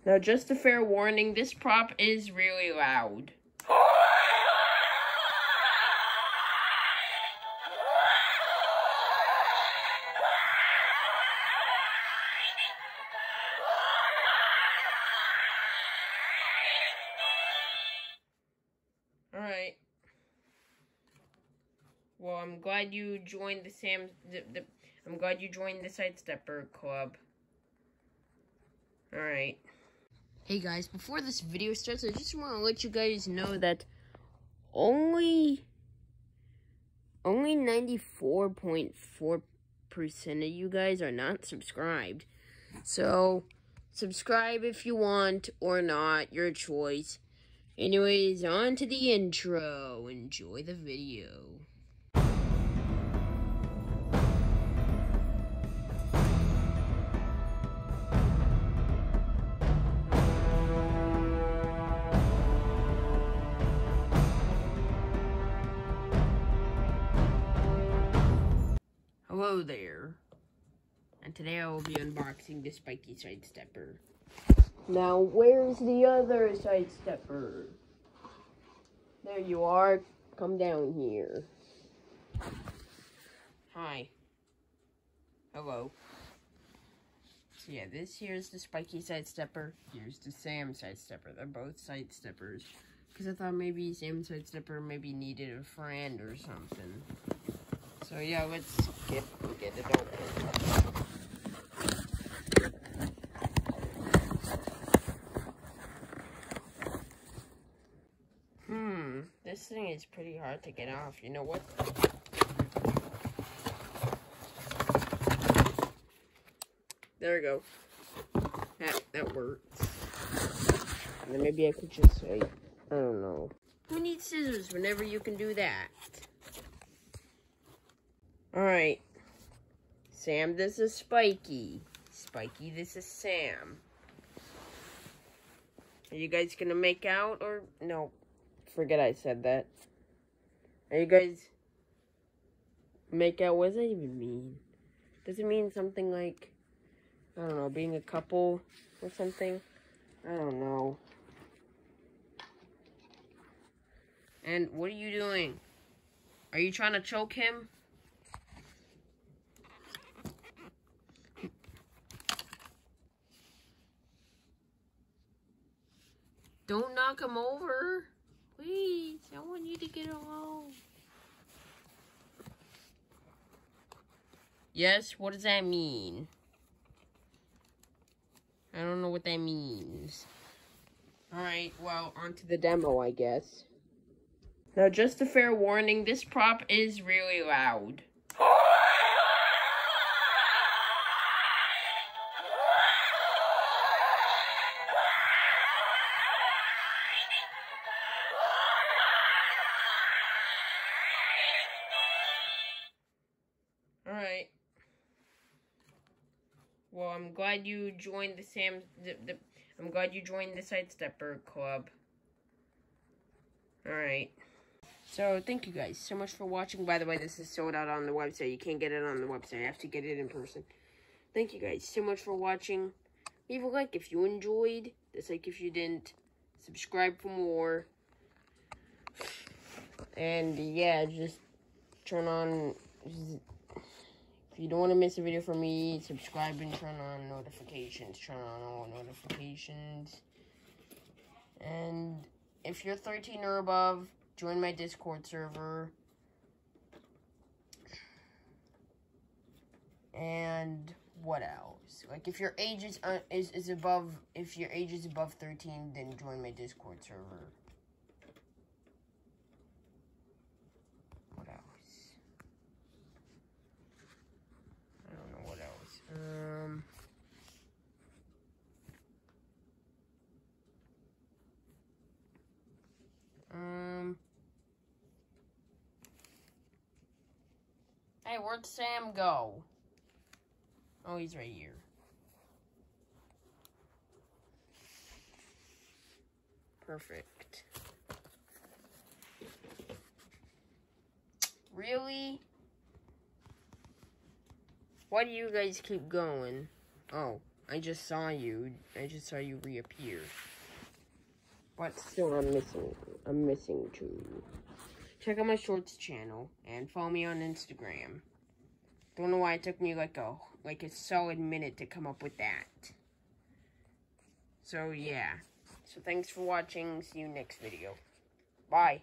Now, just a fair warning, this prop is really loud. Alright. Well, I'm glad you joined the I'm glad you joined the Sidestepper Club. Alright. Hey guys, before this video starts, I just want to let you guys know that only 94.4% of you guys are not subscribed. So, subscribe if you want or not, your choice. Anyways, on to the intro. Enjoy the video. Hello there, and today I will be unboxing the Spiky Sidestepper. Now, where's the other Sidestepper? There you are. Come down here. Hi. Hello. So yeah, this here's the Spiky Sidestepper. Here's the Sam Sidestepper. They're both Sidesteppers. Because I thought maybe Sam Sidestepper maybe needed a friend or something. So yeah, let's get it open. This thing is pretty hard to get off. You know what? There we go. That works. And then maybe I could just say, I don't know. Who needs scissors whenever you can do that? Alright. Sam, this is Spiky. Spiky, this is Sam. Are you guys gonna make out or no? Forget I said that. Are you guys make out? What does that even mean? Does it mean something like, I don't know, being a couple or something? I don't know. And what are you doing? Are you trying to choke him? Don't knock him over. Please, I want you to get along. Yes, what does that mean? I don't know what that means. Alright, well, on to the demo, I guess. Now, just a fair warning, this prop is really loud. Alright. Well, I'm glad you joined the I'm glad you joined the Sidestepper Club. Alright. So, thank you guys so much for watching. By the way, this is sold out on the website. You can't get it on the website. I have to get it in person. Thank you guys so much for watching. Leave a like if you enjoyed. Dislike if you didn't. Subscribe for more. And, yeah, just turn on... If you don't want to miss a video from me, subscribe and turn on notifications. Turn on all notifications. And if you're 13 or above, join my Discord server. And what else? Like if your age is above 13, then join my Discord server. What else? I don't know what else. Hey, where'd Sam go? Oh, he's right here. Perfect. Really? Why do you guys keep going? Oh, I just saw you. I just saw you reappear. But still, I'm missing two. Check out my shorts channel and follow me on Instagram. Don't know why it took me like a solid minute to come up with that. So yeah. So thanks for watching. See you next video. Bye.